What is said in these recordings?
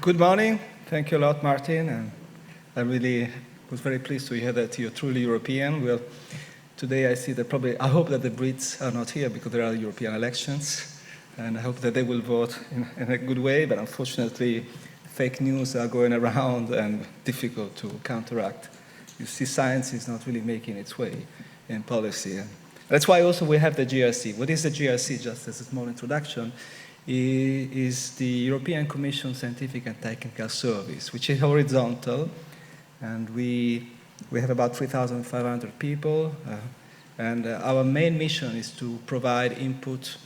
Good morning. Thank you a lot, Martin. And I really was very pleased to hear that you're truly European. Well, today I see that I hope that the Brits are not here because there are European elections. And I hope that they will vote in a good way. But unfortunately, fake news are going around and difficult to counteract. You see, science is not really making its way in policy. And that's why also we have the JRC. What is the JRC, just as a small introduction? Is the European Commission Scientific and Technical Service, which is horizontal, and we have about 3,500 people, and our main mission is to provide input,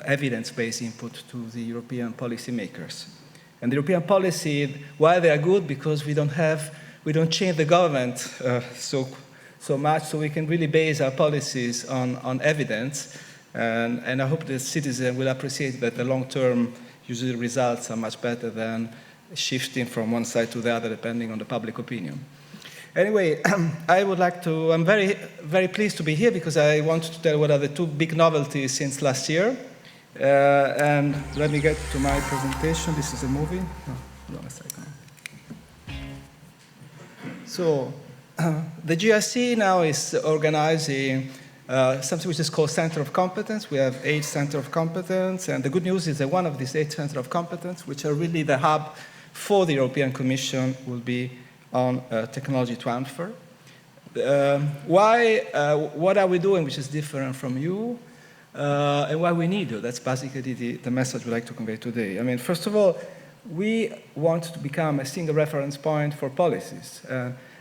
evidence-based input to the European policymakers. And the European policy, why they are good? Because we don't change the government so much, so we can really base our policies on evidence. And I hope the citizen will appreciate that the long-term usually results are much better than shifting from one side to the other depending on the public opinion. Anyway, I'm very, very pleased to be here because I want to tell what are the two big novelties since last year. And let me get to my presentation. This is a movie. Hold on a second. So the GRC now is organizing something which is called Center of Competence. We have 8 Center of Competence, and the good news is that one of these 8 Center of Competence, which are really the hub for the European Commission, will be on technology transfer. What are we doing which is different from you, and why we need you? That's basically the message we'd like to convey today. I mean, first of all, we want to become a single reference point for policies.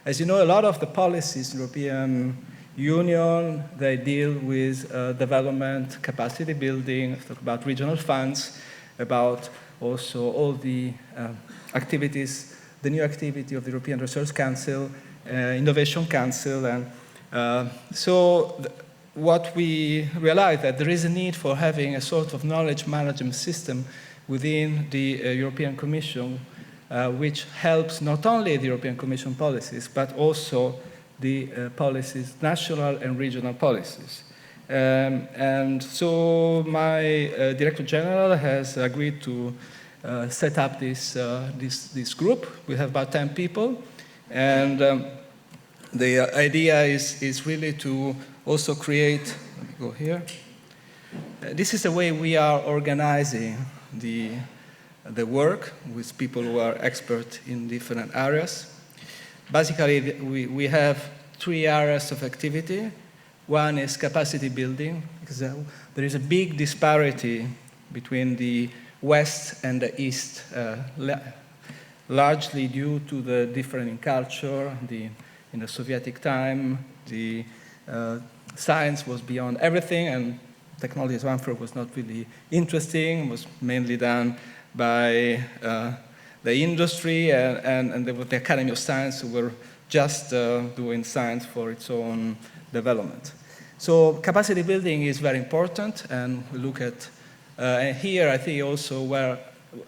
As you know, a lot of the policies in the European Union, they deal with development, capacity building, talk about regional funds, about also all the activities, the new activity of the European Research Council, Innovation Council. And what we realized that there is a need for having a sort of knowledge management system within the European Commission, which helps not only the European Commission policies, but also the policies, national and regional policies. And so my Director General has agreed to set up this group. We have about 10 people. And the idea is really to also create, let me go here. This is the way we are organizing the work with people who are experts in different areas. Basically, we have 3 areas of activity. One is capacity building, because there is a big disparity between the West and the East, largely due to the difference in culture. In the Soviet time, the science was beyond everything, and technology transfer was not really interesting. It was mainly done by the industry and the Academy of Science, who were just doing science for its own development. So capacity building is very important, and we look at here, I think also where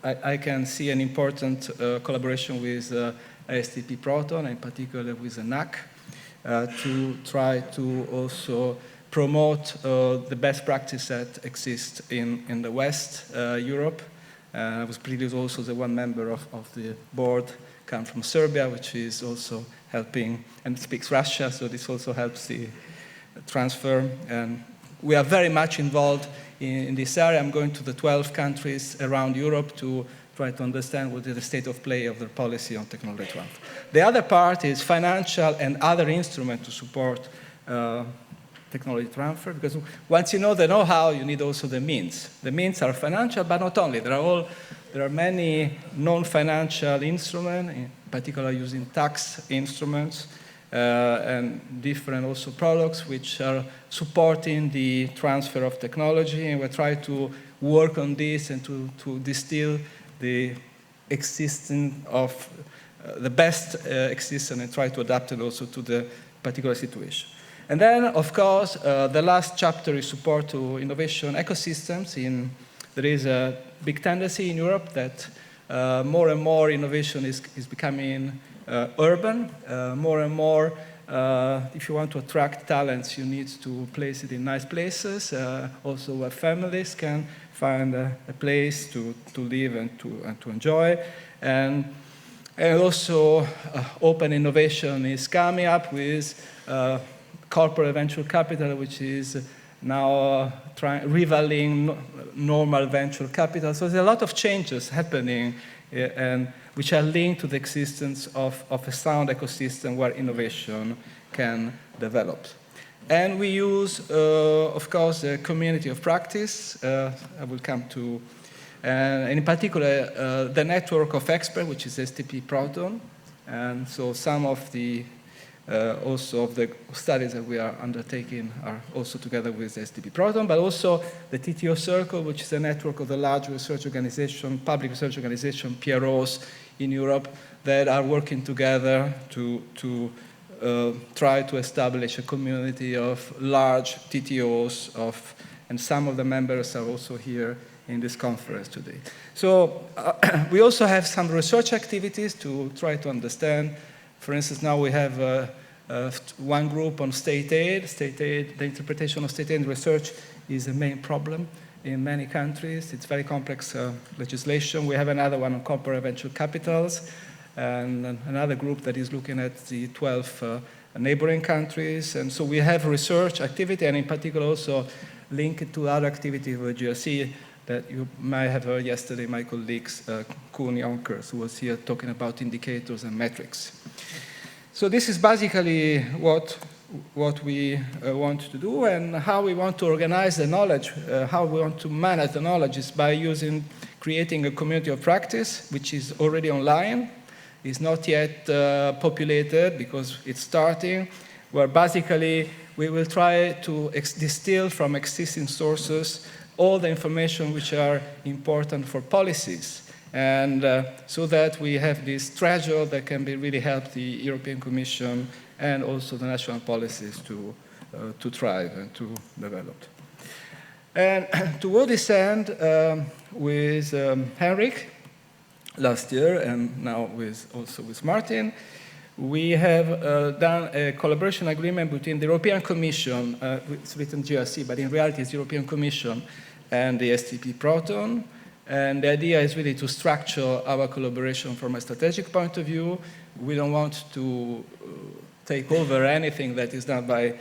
I can see an important collaboration with ASTP Proton, in particular with the NAC, to try to also promote the best practice that exists in the West Europe. I was previously also the one member of the board, come from Serbia, which is also helping, and speaks Russia, so this also helps the transfer. And we are very much involved in this area. I'm going to the 12 countries around Europe to try to understand what is the state of play of their policy on technology transfer. The other part is financial and other instruments to support technology transfer, because once you know the know-how, you need also the means. The means are financial, but not only. There are many non-financial instruments, in particular using tax instruments, and different also products which are supporting the transfer of technology, and we try to work on this and to distill the existence of the best existence and try to adapt it also to the particular situation. And then, of course, the last chapter is support to innovation ecosystems. There is a big tendency in Europe that more and more innovation is becoming urban. More and more if you want to attract talents, you need to place it in nice places, also where families can find a place to live and to enjoy. And also, open innovation is coming up with corporate venture capital, which is now rivaling normal venture capital. So there's a lot of changes happening, and which are linked to the existence of a sound ecosystem where innovation can develop. And we use, of course, a community of practice. I will come to, and in particular, the network of experts, which is ASTP Proton. And so some of the also of the studies that we are undertaking are also together with ASTP Proton, but also the TTO Circle, which is a network of the large research organization, public research organization, PROs in Europe, that are working together to try to establish a community of large TTOs, and some of the members are also here in this conference today. So we also have some research activities to try to understand. For instance, now we have one group on state aid. State aid, the interpretation of state aid research is a main problem in many countries. It's very complex legislation. We have another one on corporate venture capitals, and another group that is looking at the 12 neighboring countries. And so we have research activity, and in particular also linked to other activities with JRC that you might have heard yesterday, my colleagues, Koen Jonkers, who was here talking about indicators and metrics. So this is basically what we want to do, and how we want to organize the knowledge, how we want to manage the knowledge is by creating a community of practice, which is already online. It's not yet populated because it's starting, where basically we will try to distill from existing sources all the information which are important for policies, and so that we have this treasure that can be really help the European Commission and also the national policies to thrive and to develop. And toward this end, with Henrik last year, and now also with Martin, we have done a collaboration agreement between the European Commission, it's written JRC, but in reality it's European Commission, and the ASTP Proton. And the idea is really to structure our collaboration from a strategic point of view. We don't want to take over anything that is done by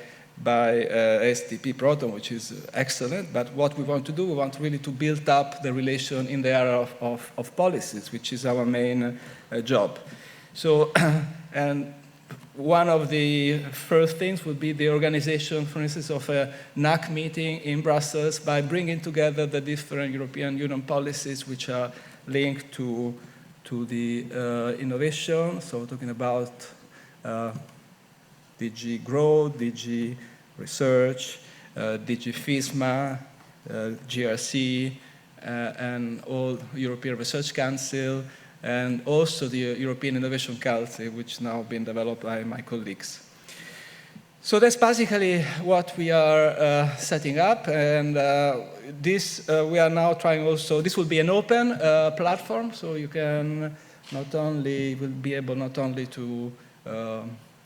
ASTP Proton, which is excellent, but what we want to do, we want really to build up the relation in the area of policies, which is our main job. So, and one of the first things would be the organization, for instance, of a NAC meeting in Brussels by bringing together the different European Union policies which are linked to the innovation. So talking about DG Growth, DG Research, DG FISMA, JRC, and all European Research Council, and also the European Innovation Council, which is now being developed by my colleagues. So that's basically what we are setting up, and this we are now trying also, this will be an open platform, so you can will be able not only to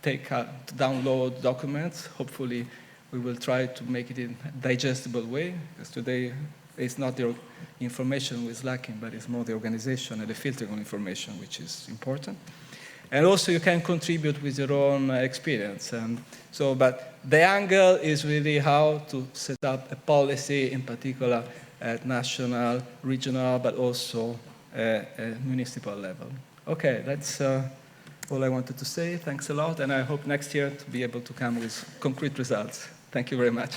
download documents, hopefully we will try to make it in a digestible way, because today it's not the information is lacking, but it's more the organization and the filtering of information, which is important. And also you can contribute with your own experience. And so, but the angle is really how to set up a policy, in particular at national, regional, but also at municipal level. Okay, that's all I wanted to say. Thanks a lot, and I hope next year to be able to come with concrete results. Thank you very much.